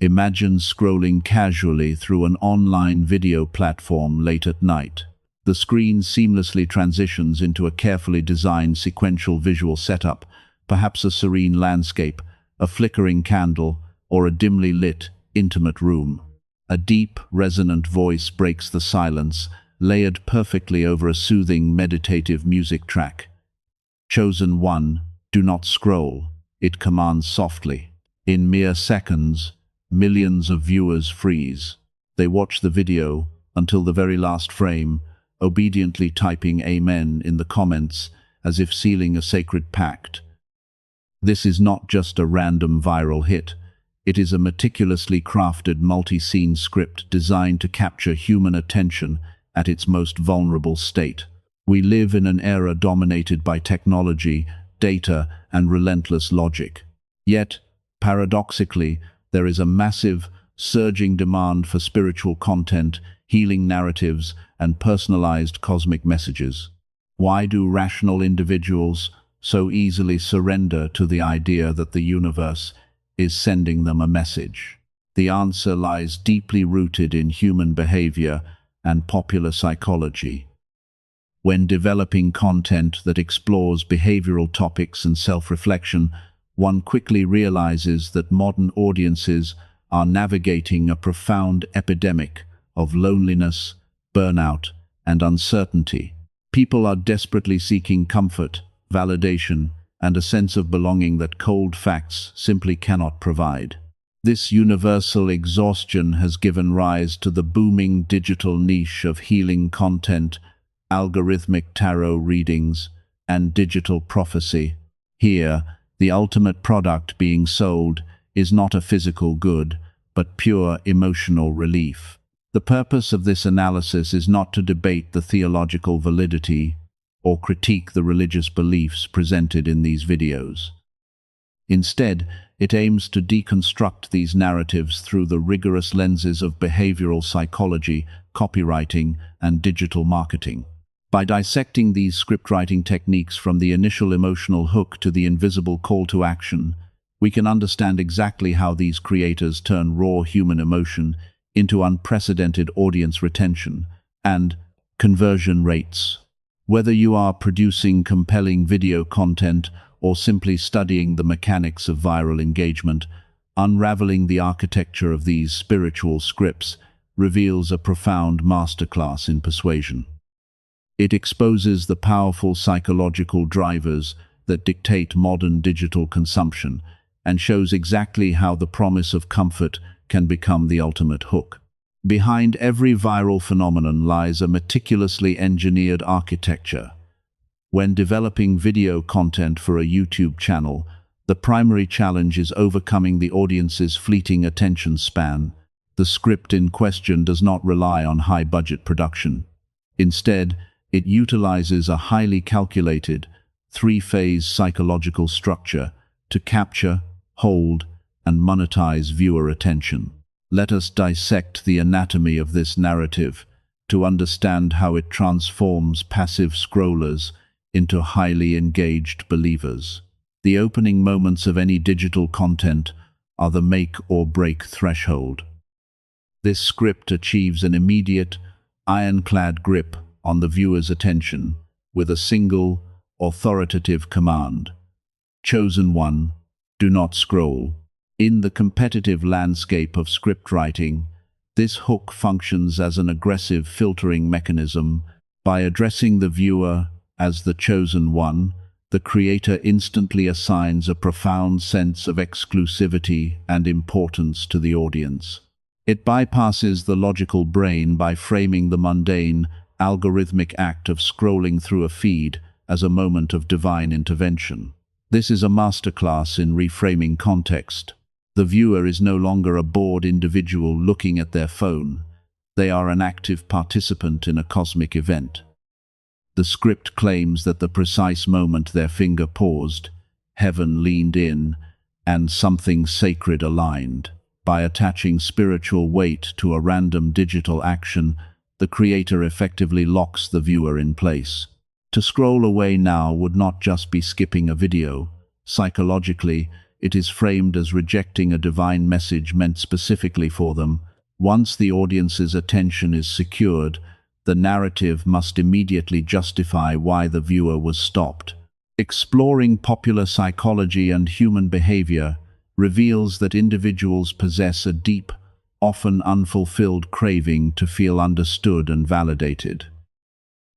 Imagine scrolling casually through an online video platform late at night. The screen seamlessly transitions into a carefully designed sequential visual setup, perhaps a serene landscape, a flickering candle, or a dimly lit, intimate room. A deep, resonant voice breaks the silence, layered perfectly over a soothing, meditative music track. Chosen one, do not scroll, it commands softly. In mere seconds, millions of viewers freeze. They watch the video until the very last frame, obediently typing Amen in the comments as if sealing a sacred pact. This is not just a random viral hit. It is a meticulously crafted multi-scene script designed to capture human attention at its most vulnerable state. We live in an era dominated by technology, data, and relentless logic. Yet, paradoxically, there is a massive, surging demand for spiritual content, healing narratives, and personalized cosmic messages. Why do rational individuals so easily surrender to the idea that the universe is sending them a message? The answer lies deeply rooted in human behavior and popular psychology. When developing content that explores behavioral topics and self-reflection, one quickly realizes that modern audiences are navigating a profound epidemic of loneliness, burnout, and uncertainty. People are desperately seeking comfort, validation, and a sense of belonging that cold facts simply cannot provide. This universal exhaustion has given rise to the booming digital niche of healing content, algorithmic tarot readings, and digital prophecy. Here, the ultimate product being sold is not a physical good, but pure emotional relief. The purpose of this analysis is not to debate the theological validity or critique the religious beliefs presented in these videos. Instead, it aims to deconstruct these narratives through the rigorous lenses of behavioral psychology, copywriting, and digital marketing. By dissecting these scriptwriting techniques from the initial emotional hook to the invisible call to action, we can understand exactly how these creators turn raw human emotion into unprecedented audience retention and conversion rates. Whether you are producing compelling video content or simply studying the mechanics of viral engagement, unraveling the architecture of these spiritual scripts reveals a profound masterclass in persuasion. It exposes the powerful psychological drivers that dictate modern digital consumption and shows exactly how the promise of comfort can become the ultimate hook. Behind every viral phenomenon lies a meticulously engineered architecture. When developing video content for a YouTube channel, the primary challenge is overcoming the audience's fleeting attention span. The script in question does not rely on high-budget production. Instead, it utilizes a highly calculated, three-phase psychological structure to capture, hold, and monetize viewer attention. Let us dissect the anatomy of this narrative to understand how it transforms passive scrollers into highly engaged believers. The opening moments of any digital content are the make or break threshold. This script achieves an immediate, ironclad grip on the viewer's attention with a single, authoritative command. Chosen one, do not scroll. In the competitive landscape of script writing, this hook functions as an aggressive filtering mechanism. By addressing the viewer as the chosen one, the creator instantly assigns a profound sense of exclusivity and importance to the audience. It bypasses the logical brain by framing the mundane, algorithmic act of scrolling through a feed as a moment of divine intervention. This is a masterclass in reframing context. The viewer is no longer a bored individual looking at their phone. They are an active participant in a cosmic event. The script claims that the precise moment their finger paused, heaven leaned in, and something sacred aligned. By attaching spiritual weight to a random digital action, the creator effectively locks the viewer in place. To scroll away now would not just be skipping a video. Psychologically, it is framed as rejecting a divine message meant specifically for them. Once the audience's attention is secured, the narrative must immediately justify why the viewer was stopped. Exploring popular psychology and human behavior reveals that individuals possess a deep, often unfulfilled craving to feel understood and validated.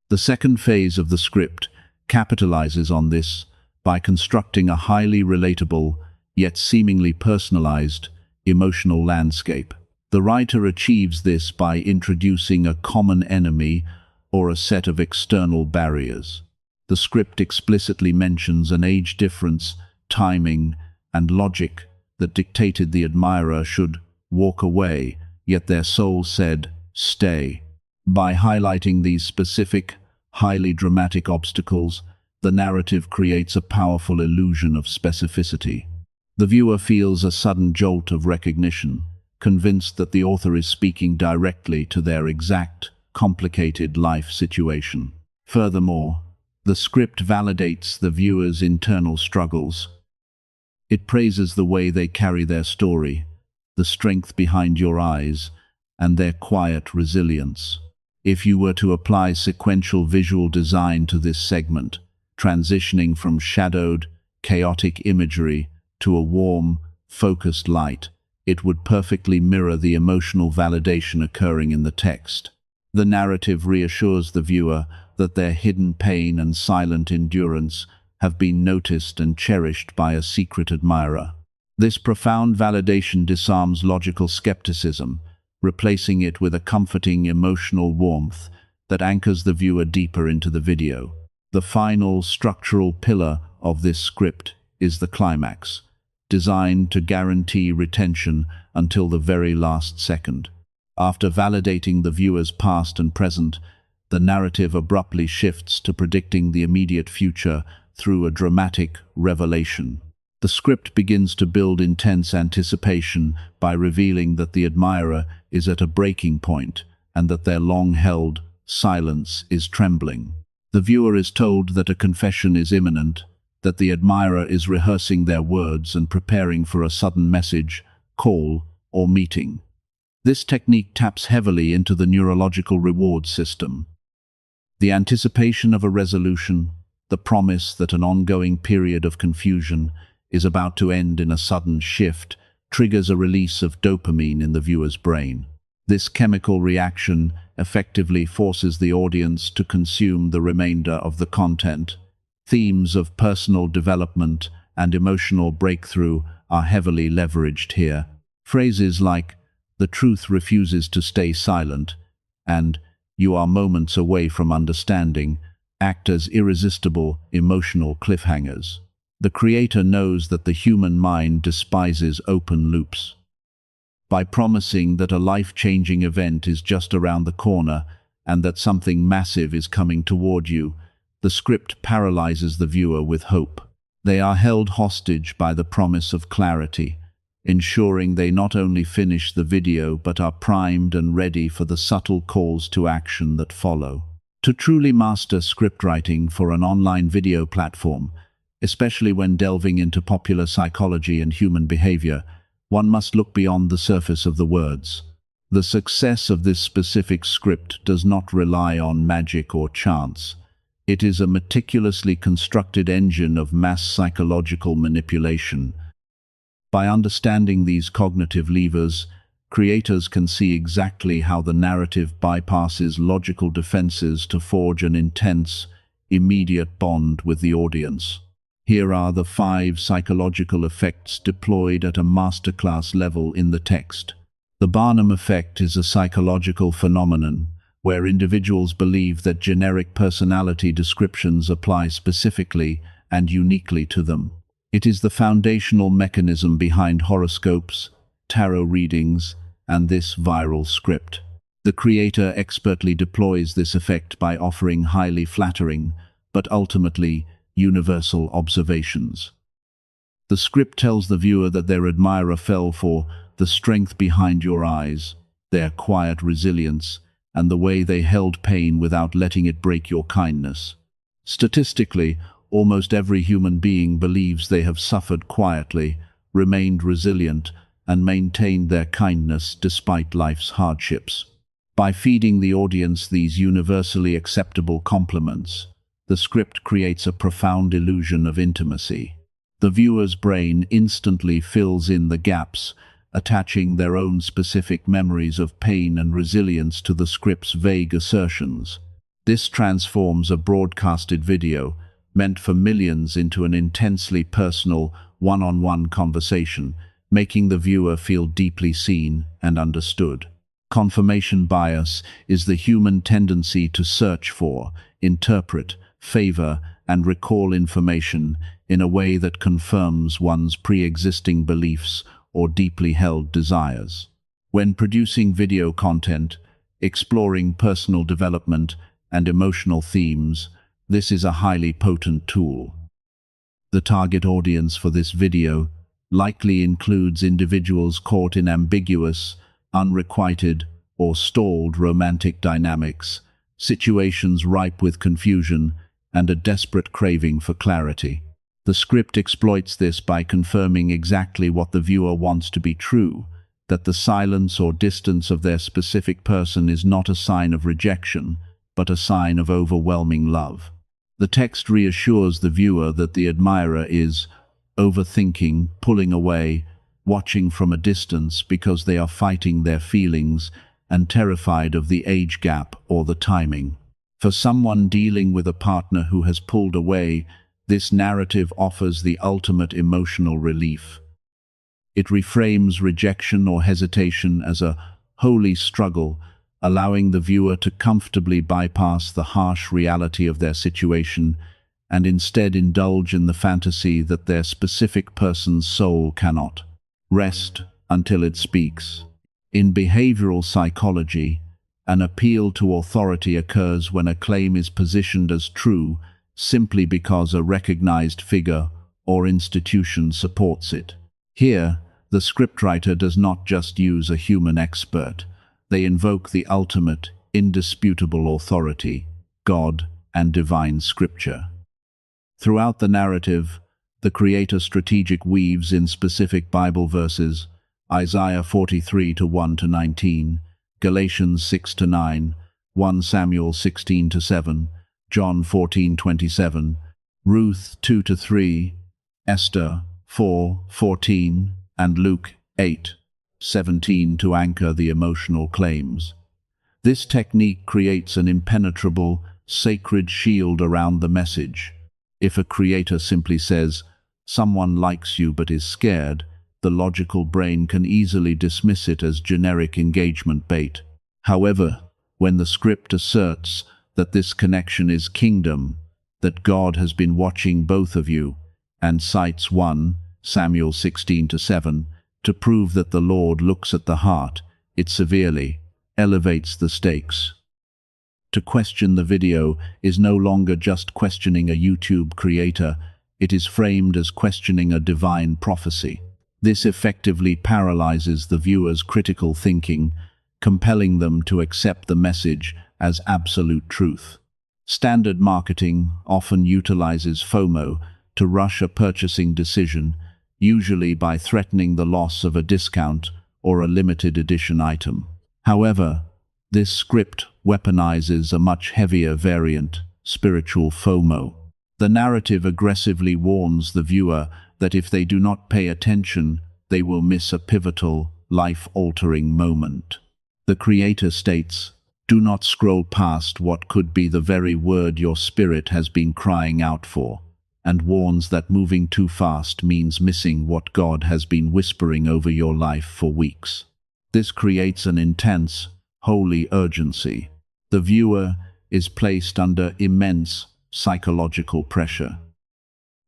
The second phase of the script capitalizes on this by constructing a highly relatable, yet seemingly personalized, emotional landscape. The writer achieves this by introducing a common enemy or a set of external barriers. The script explicitly mentions an age difference, timing, and logic that dictated the admirer should walk away, yet their soul said, stay. By highlighting these specific, highly dramatic obstacles, the narrative creates a powerful illusion of specificity. The viewer feels a sudden jolt of recognition, convinced that the author is speaking directly to their exact, complicated life situation. Furthermore, the script validates the viewer's internal struggles. It praises the way they carry their story, the strength behind your eyes, and their quiet resilience. If you were to apply sequential visual design to this segment, transitioning from shadowed, chaotic imagery to a warm, focused light, it would perfectly mirror the emotional validation occurring in the text. The narrative reassures the viewer that their hidden pain and silent endurance have been noticed and cherished by a secret admirer. This profound validation disarms logical skepticism, replacing it with a comforting emotional warmth that anchors the viewer deeper into the video. The final structural pillar of this script is the climax, designed to guarantee retention until the very last second. After validating the viewer's past and present, the narrative abruptly shifts to predicting the immediate future through a dramatic revelation. The script begins to build intense anticipation by revealing that the admirer is at a breaking point and that their long-held silence is trembling. The viewer is told that a confession is imminent, that the admirer is rehearsing their words and preparing for a sudden message, call, or meeting. This technique taps heavily into the neurological reward system. The anticipation of a resolution, the promise that an ongoing period of confusion is about to end in a sudden shift, triggers a release of dopamine in the viewer's brain. This chemical reaction effectively forces the audience to consume the remainder of the content. Themes of personal development and emotional breakthrough are heavily leveraged here. Phrases like, "The truth refuses to stay silent," and "You are moments away from understanding," act as irresistible emotional cliffhangers. The creator knows that the human mind despises open loops. By promising that a life-changing event is just around the corner and that something massive is coming toward you, the script paralyzes the viewer with hope. They are held hostage by the promise of clarity, ensuring they not only finish the video but are primed and ready for the subtle calls to action that follow. To truly master script writing for an online video platform, especially when delving into popular psychology and human behavior, one must look beyond the surface of the words. The success of this specific script does not rely on magic or chance. It is a meticulously constructed engine of mass psychological manipulation. By understanding these cognitive levers, creators can see exactly how the narrative bypasses logical defenses to forge an intense, immediate bond with the audience. Here are the 5 psychological effects deployed at a masterclass level in the text. The Barnum effect is a psychological phenomenon where individuals believe that generic personality descriptions apply specifically and uniquely to them. It is the foundational mechanism behind horoscopes, tarot readings, and this viral script. The creator expertly deploys this effect by offering highly flattering, but ultimately universal observations. The script tells the viewer that their admirer fell for the strength behind your eyes, their quiet resilience, and the way they held pain without letting it break your kindness. Statistically, almost every human being believes they have suffered quietly, remained resilient, and maintained their kindness despite life's hardships. By feeding the audience these universally acceptable compliments, the script creates a profound illusion of intimacy. The viewer's brain instantly fills in the gaps, attaching their own specific memories of pain and resilience to the script's vague assertions. This transforms a broadcasted video, meant for millions, into an intensely personal, one-on-one conversation, making the viewer feel deeply seen and understood. Confirmation bias is the human tendency to search for, interpret, favor, and recall information in a way that confirms one's pre-existing beliefs or deeply held desires. When producing video content, exploring personal development and emotional themes, this is a highly potent tool. The target audience for this video likely includes individuals caught in ambiguous, unrequited, or stalled romantic dynamics, situations ripe with confusion, and a desperate craving for clarity. The script exploits this by confirming exactly what the viewer wants to be true, that the silence or distance of their specific person is not a sign of rejection, but a sign of overwhelming love. The text reassures the viewer that the admirer is overthinking, pulling away, watching from a distance because they are fighting their feelings and terrified of the age gap or the timing. For someone dealing with a partner who has pulled away, this narrative offers the ultimate emotional relief. It reframes rejection or hesitation as a holy struggle, allowing the viewer to comfortably bypass the harsh reality of their situation and instead indulge in the fantasy that their specific person's soul cannot rest until it speaks. In behavioral psychology, an appeal to authority occurs when a claim is positioned as true simply because a recognized figure or institution supports it. Here, the scriptwriter does not just use a human expert. They invoke the ultimate, indisputable authority, God and divine scripture. Throughout the narrative, the creator strategic weaves in specific Bible verses, Isaiah 43 to 1 to 19, Galatians 6 to 9, 1 Samuel 16 to 7, John 14:27, Ruth 2 to 3, Esther 4:14, and Luke 8:17 to anchor the emotional claims. This technique creates an impenetrable, sacred shield around the message. If a creator simply says, "Someone likes you but is scared," the logical brain can easily dismiss it as generic engagement bait. However, when the script asserts that this connection is kingdom, that God has been watching both of you, and cites 1 Samuel 16 to 7 to prove that the Lord looks at the heart, it severely elevates the stakes. To question the video is no longer just questioning a YouTube creator, it is framed as questioning a divine prophecy. This effectively paralyzes the viewer's critical thinking, compelling them to accept the message as absolute truth. Standard marketing often utilizes FOMO to rush a purchasing decision, usually by threatening the loss of a discount or a limited edition item. However, this script weaponizes a much heavier variant, spiritual FOMO. The narrative aggressively warns the viewer that if they do not pay attention, they will miss a pivotal, life-altering moment. The creator states, "Do not scroll past what could be the very word your spirit has been crying out for," and warns that moving too fast means missing what God has been whispering over your life for weeks. This creates an intense, holy urgency. The viewer is placed under immense psychological pressure.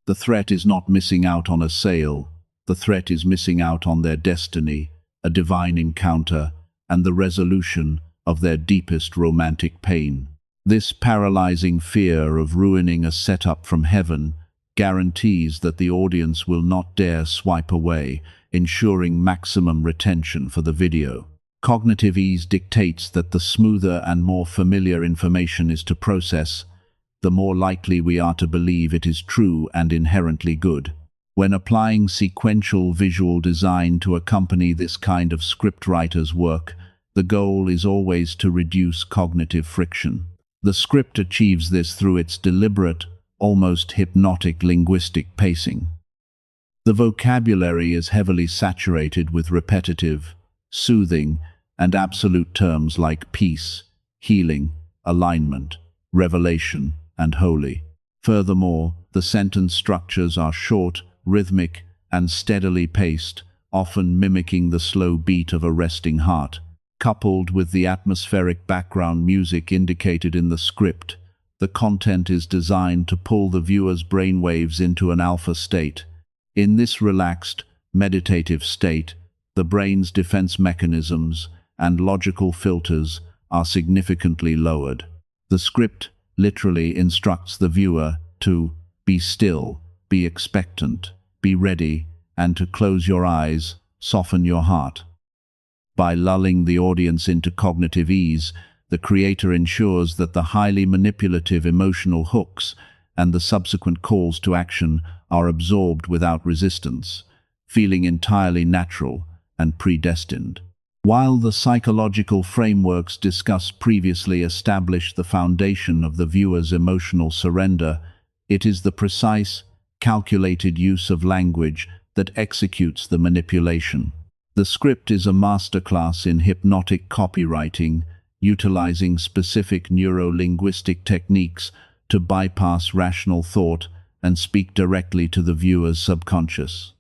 The threat is not missing out on a sale. The threat is missing out on their destiny, a divine encounter, and the resolution of their deepest romantic pain. This paralyzing fear of ruining a setup from heaven guarantees that the audience will not dare swipe away, ensuring maximum retention for the video. Cognitive ease dictates that the smoother and more familiar information is to process, the more likely we are to believe it is true and inherently good. When applying sequential visual design to accompany this kind of scriptwriter's work, the goal is always to reduce cognitive friction. The script achieves this through its deliberate, almost hypnotic linguistic pacing. The vocabulary is heavily saturated with repetitive, soothing, and absolute terms like peace, healing, alignment, revelation, and holy. Furthermore, the sentence structures are short, rhythmic, and steadily paced, often mimicking the slow beat of a resting heart. Coupled with the atmospheric background music indicated in the script, the content is designed to pull the viewer's brainwaves into an alpha state. In this relaxed, meditative state, the brain's defense mechanisms and logical filters are significantly lowered. The script literally instructs the viewer to be still, be expectant, be ready, and to close your eyes, soften your heart. By lulling the audience into cognitive ease, the creator ensures that the highly manipulative emotional hooks and the subsequent calls to action are absorbed without resistance, feeling entirely natural and predestined. While the psychological frameworks discussed previously establish the foundation of the viewer's emotional surrender, it is the precise, calculated use of language that executes the manipulation. The script is a masterclass in hypnotic copywriting, utilizing specific neuro-linguistic techniques to bypass rational thought and speak directly to the viewer's subconscious.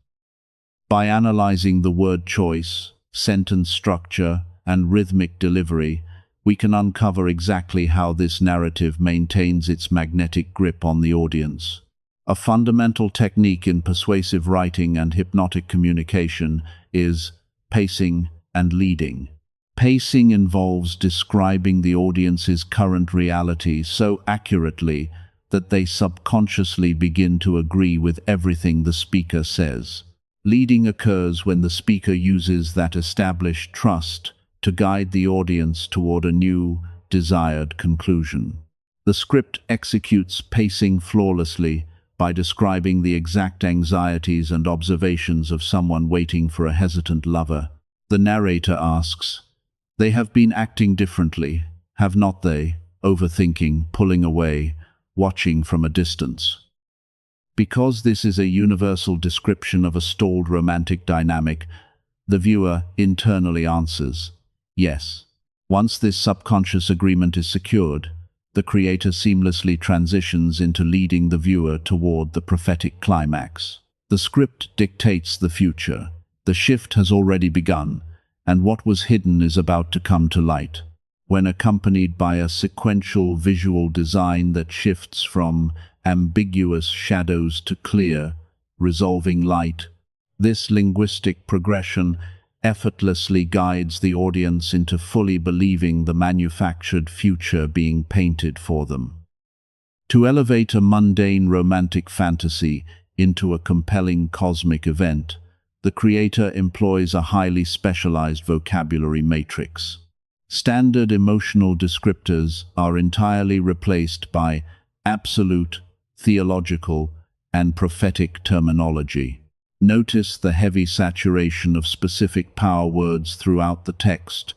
By analyzing the word choice, sentence structure, and rhythmic delivery, we can uncover exactly how this narrative maintains its magnetic grip on the audience. A fundamental technique in persuasive writing and hypnotic communication is pacing and leading. Pacing involves describing the audience's current reality so accurately that they subconsciously begin to agree with everything the speaker says. Leading occurs when the speaker uses that established trust to guide the audience toward a new, desired conclusion. The script executes pacing flawlessly by describing the exact anxieties and observations of someone waiting for a hesitant lover. The narrator asks, "They have been acting differently, have not they? Overthinking, pulling away, watching from a distance." Because this is a universal description of a stalled romantic dynamic, the viewer internally answers, yes. Once this subconscious agreement is secured, the creator seamlessly transitions into leading the viewer toward the prophetic climax. The script dictates the future. The shift has already begun, and what was hidden is about to come to light. When accompanied by a sequential visual design that shifts from ambiguous shadows to clear, resolving light, this linguistic progression effortlessly guides the audience into fully believing the manufactured future being painted for them. To elevate a mundane romantic fantasy into a compelling cosmic event, the creator employs a highly specialized vocabulary matrix. Standard emotional descriptors are entirely replaced by absolute, theological, and prophetic terminology. Notice the heavy saturation of specific power words throughout the text: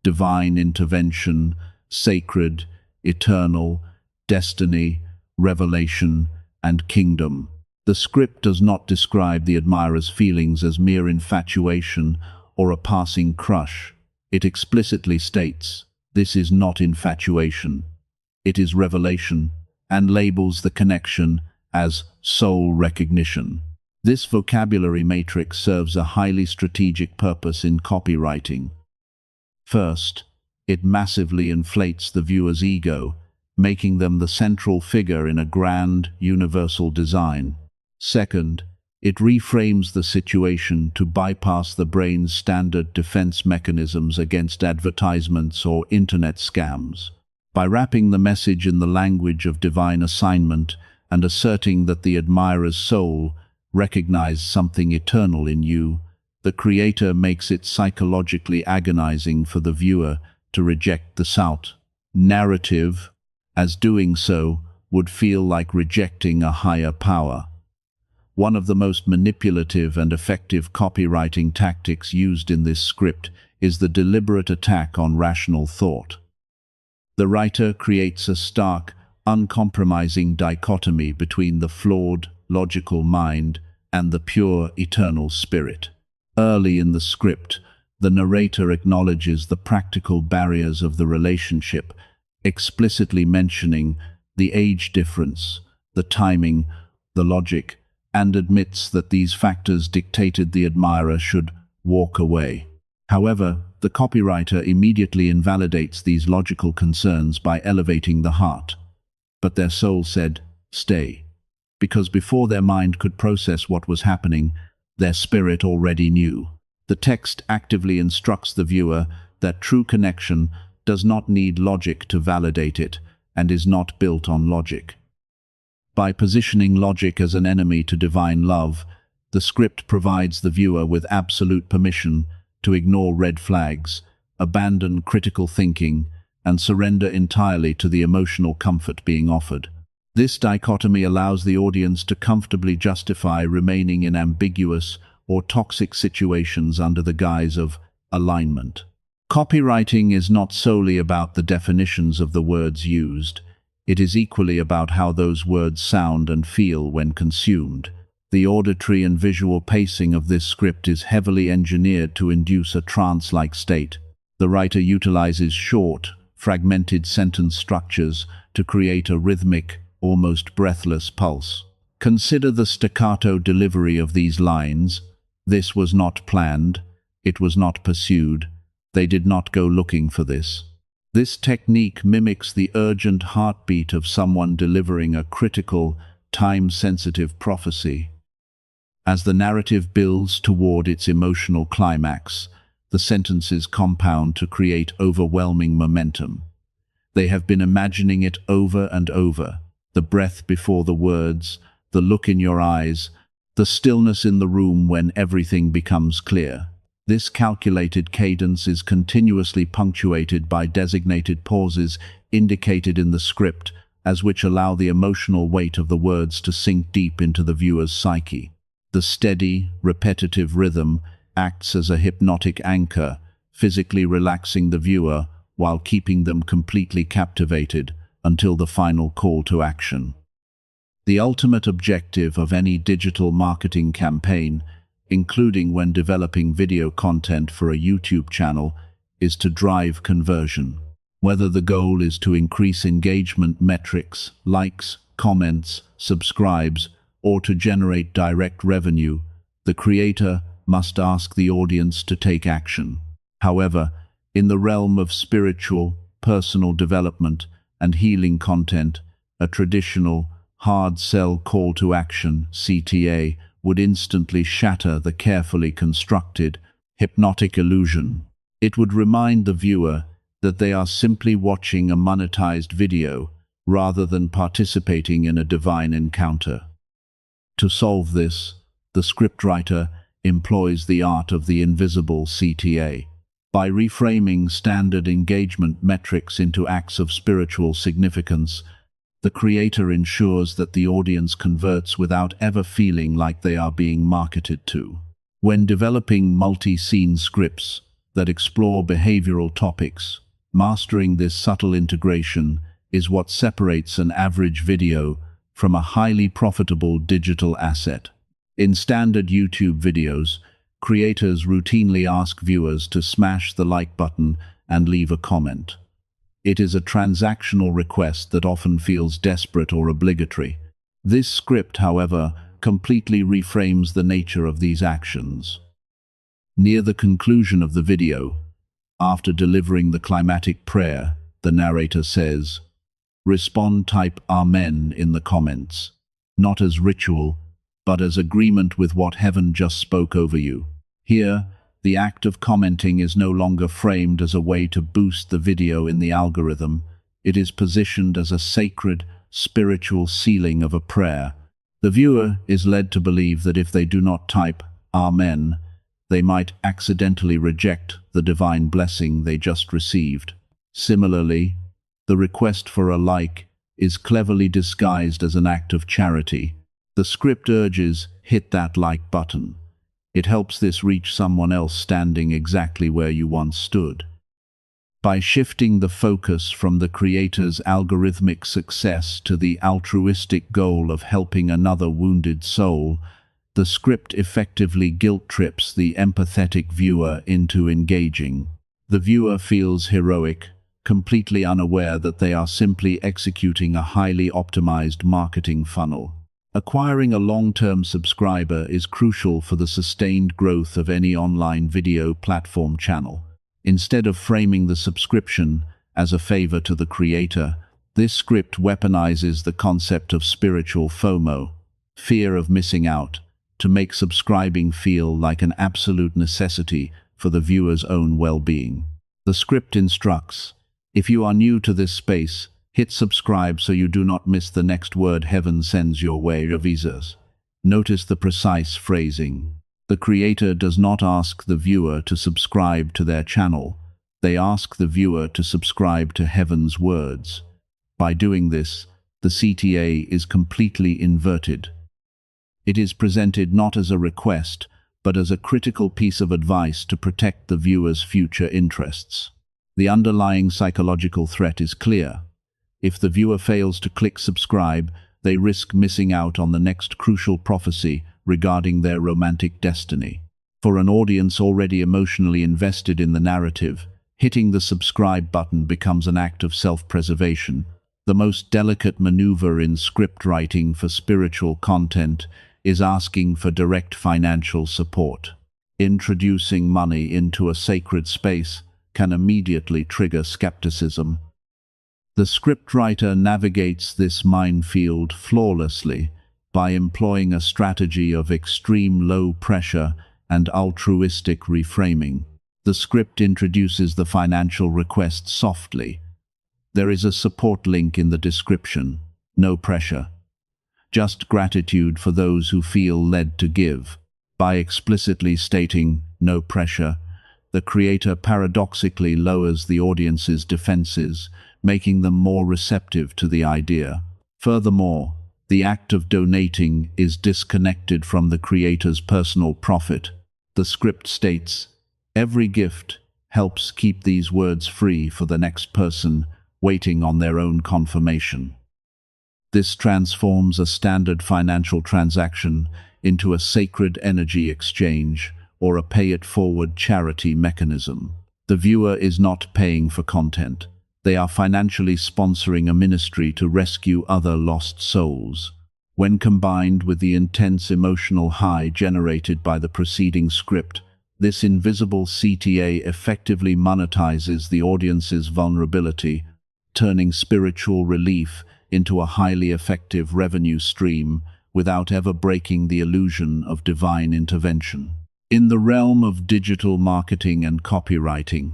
divine intervention, sacred, eternal, destiny, revelation, and kingdom. The script does not describe the admirer's feelings as mere infatuation or a passing crush. It explicitly states, this is not infatuation. It is revelation, and labels the connection as soul recognition. This vocabulary matrix serves a highly strategic purpose in copywriting. First, it massively inflates the viewer's ego, making them the central figure in a grand, universal design. Second, it reframes the situation to bypass the brain's standard defense mechanisms against advertisements or internet scams. By wrapping the message in the language of divine assignment and asserting that the admirer's soul recognized something eternal in you, the creator makes it psychologically agonizing for the viewer to reject the sout narrative, as doing so would feel like rejecting a higher power. One of the most manipulative and effective copywriting tactics used in this script is the deliberate attack on rational thought. The writer creates a stark, uncompromising dichotomy between the flawed, logical mind and the pure, eternal spirit. Early in the script, the narrator acknowledges the practical barriers of the relationship, explicitly mentioning the age difference, the timing, the logic, and admits that these factors dictated the admirer should walk away. However, the copywriter immediately invalidates these logical concerns by elevating the heart. But their soul said, "Stay," because before their mind could process what was happening, their spirit already knew. The text actively instructs the viewer that true connection does not need logic to validate it and is not built on logic. By positioning logic as an enemy to divine love, the script provides the viewer with absolute permission to ignore red flags, abandon critical thinking, and surrender entirely to the emotional comfort being offered. This dichotomy allows the audience to comfortably justify remaining in ambiguous or toxic situations under the guise of alignment. Copywriting is not solely about the definitions of the words used. It is equally about how those words sound and feel when consumed. The auditory and visual pacing of this script is heavily engineered to induce a trance-like state. The writer utilizes short, fragmented sentence structures to create a rhythmic, almost breathless pulse. Consider the staccato delivery of these lines. This was not planned. It was not pursued. They did not go looking for this. This technique mimics the urgent heartbeat of someone delivering a critical, time-sensitive prophecy. As the narrative builds toward its emotional climax, the sentences compound to create overwhelming momentum. They have been imagining it over and over, the breath before the words, the look in your eyes, the stillness in the room when everything becomes clear. This calculated cadence is continuously punctuated by designated pauses indicated in the script, as which allow the emotional weight of the words to sink deep into the viewer's psyche. The steady, repetitive rhythm acts as a hypnotic anchor, physically relaxing the viewer while keeping them completely captivated until the final call to action. The ultimate objective of any digital marketing campaign, including when developing video content for a YouTube channel, is to drive conversion. Whether the goal is to increase engagement metrics, likes, comments, subscribes, or to generate direct revenue, the creator must ask the audience to take action. However, in the realm of spiritual, personal development, and healing content, a traditional, hard sell call to action, CTA, would instantly shatter the carefully constructed, hypnotic illusion. It would remind the viewer that they are simply watching a monetized video rather than participating in a divine encounter. To solve this, the scriptwriter employs the art of the invisible CTA. By reframing standard engagement metrics into acts of spiritual significance, the creator ensures that the audience converts without ever feeling like they are being marketed to. When developing multi-scene scripts that explore behavioral topics, mastering this subtle integration is what separates an average video from a highly profitable digital asset. In standard YouTube videos, creators routinely ask viewers to smash the like button and leave a comment. It is a transactional request that often feels desperate or obligatory. This script, however, completely reframes the nature of these actions. Near the conclusion of the video, after delivering the climactic prayer, the narrator says, "Respond, type Amen in the comments, not as ritual, but as agreement with what heaven just spoke over you." Here, the act of commenting is no longer framed as a way to boost the video in the algorithm. It is positioned as a sacred, spiritual sealing of a prayer. The viewer is led to believe that if they do not type Amen, they might accidentally reject the divine blessing they just received. Similarly, the request for a like is cleverly disguised as an act of charity. The script urges, hit that like button. It helps this reach someone else standing exactly where you once stood. By shifting the focus from the creator's algorithmic success to the altruistic goal of helping another wounded soul, the script effectively guilt-trips the empathetic viewer into engaging. The viewer feels heroic, completely unaware that they are simply executing a highly optimized marketing funnel. Acquiring a long-term subscriber is crucial for the sustained growth of any online video platform channel. Instead of framing the subscription as a favor to the creator, this script weaponizes the concept of spiritual FOMO, fear of missing out, to make subscribing feel like an absolute necessity for the viewer's own well-being. The script instructs, if you are new to this space, hit subscribe so you do not miss the next word heaven sends your way. Revisers. Notice the precise phrasing. The creator does not ask the viewer to subscribe to their channel. They ask the viewer to subscribe to heaven's words. By doing this, the CTA is completely inverted. It is presented not as a request, but as a critical piece of advice to protect the viewer's future interests. The underlying psychological threat is clear. If the viewer fails to click subscribe, they risk missing out on the next crucial prophecy regarding their romantic destiny. For an audience already emotionally invested in the narrative, hitting the subscribe button becomes an act of self-preservation. The most delicate maneuver in script writing for spiritual content is asking for direct financial support. Introducing money into a sacred space can immediately trigger skepticism. The scriptwriter navigates this minefield flawlessly by employing a strategy of extreme low pressure and altruistic reframing. The script introduces the financial request softly. There is a support link in the description. No pressure. Just gratitude for those who feel led to give. By explicitly stating no pressure, the creator paradoxically lowers the audience's defenses, making them more receptive to the idea. Furthermore, the act of donating is disconnected from the creator's personal profit. The script states, every gift helps keep these words free for the next person waiting on their own confirmation. This transforms a standard financial transaction into a sacred energy exchange or a pay-it-forward charity mechanism. The viewer is not paying for content. They are financially sponsoring a ministry to rescue other lost souls. When combined with the intense emotional high generated by the preceding script, this invisible CTA effectively monetizes the audience's vulnerability, turning spiritual relief into a highly effective revenue stream without ever breaking the illusion of divine intervention. In the realm of digital marketing and copywriting,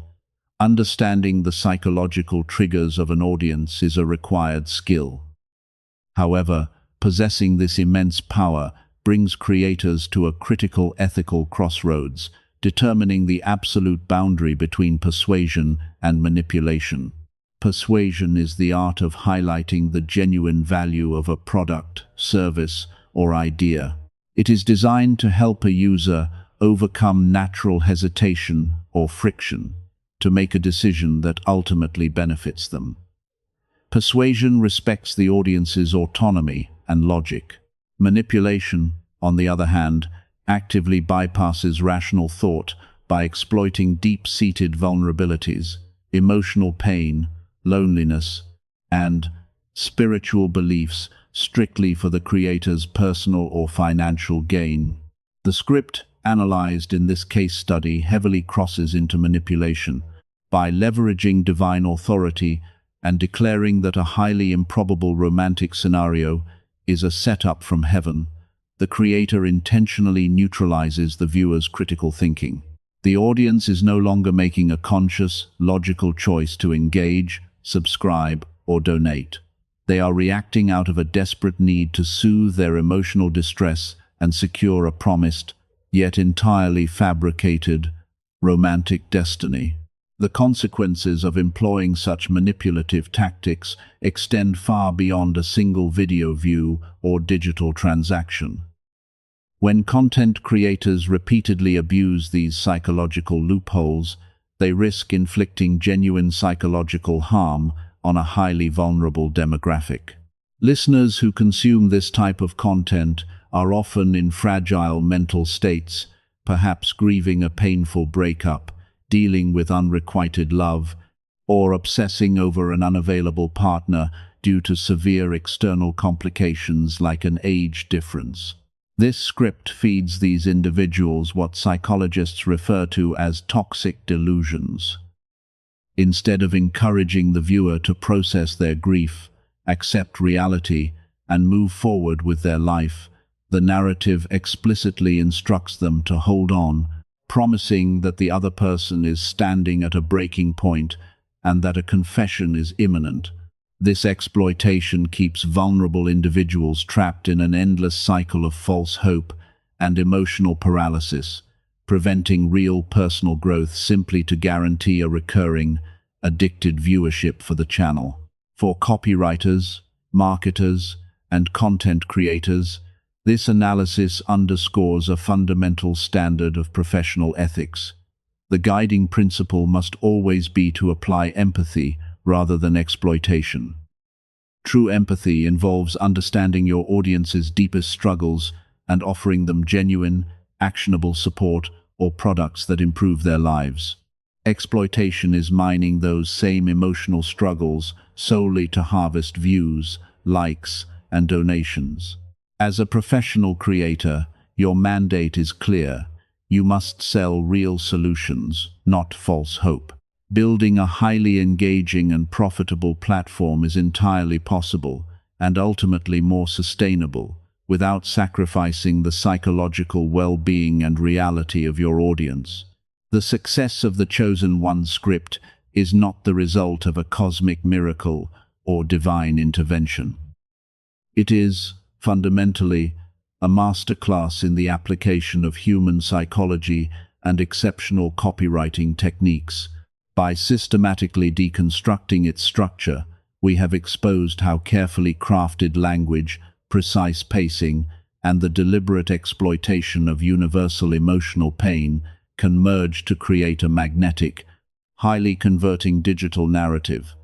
understanding the psychological triggers of an audience is a required skill. However, possessing this immense power brings creators to a critical ethical crossroads, determining the absolute boundary between persuasion and manipulation. Persuasion is the art of highlighting the genuine value of a product, service, or idea. It is designed to help a user overcome natural hesitation or friction to make a decision that ultimately benefits them. Persuasion respects the audience's autonomy and logic. Manipulation, on the other hand, actively bypasses rational thought by exploiting deep-seated vulnerabilities, emotional pain, loneliness, and spiritual beliefs strictly for the creator's personal or financial gain. The script analyzed in this case study heavily crosses into manipulation by leveraging divine authority and declaring that a highly improbable romantic scenario is a setup from heaven. The creator intentionally neutralizes the viewer's critical thinking. The audience is no longer making a conscious, logical choice to engage, subscribe, or donate. They are reacting out of a desperate need to soothe their emotional distress and secure a promised, yet entirely fabricated, romantic destiny. The consequences of employing such manipulative tactics extend far beyond a single video view or digital transaction. When content creators repeatedly abuse these psychological loopholes, they risk inflicting genuine psychological harm on a highly vulnerable demographic. Listeners who consume this type of content are often in fragile mental states, perhaps grieving a painful breakup, dealing with unrequited love, or obsessing over an unavailable partner due to severe external complications like an age difference. This script feeds these individuals what psychologists refer to as toxic delusions. Instead of encouraging the viewer to process their grief, accept reality, and move forward with their life, the narrative explicitly instructs them to hold on, promising that the other person is standing at a breaking point and that a confession is imminent. This exploitation keeps vulnerable individuals trapped in an endless cycle of false hope and emotional paralysis, preventing real personal growth simply to guarantee a recurring, addicted viewership for the channel. For copywriters, marketers, and content creators, this analysis underscores a fundamental standard of professional ethics. The guiding principle must always be to apply empathy rather than exploitation. True empathy involves understanding your audience's deepest struggles and offering them genuine, actionable support or products that improve their lives. Exploitation is mining those same emotional struggles solely to harvest views, likes, and donations. As a professional creator, your mandate is clear. You must sell real solutions, not false hope. Building a highly engaging and profitable platform is entirely possible and ultimately more sustainable without sacrificing the psychological well-being and reality of your audience. The success of the Chosen One script is not the result of a cosmic miracle or divine intervention. It is, fundamentally, a masterclass in the application of human psychology and exceptional copywriting techniques. By systematically deconstructing its structure, we have exposed how carefully crafted language, precise pacing, and the deliberate exploitation of universal emotional pain can merge to create a magnetic, highly converting digital narrative.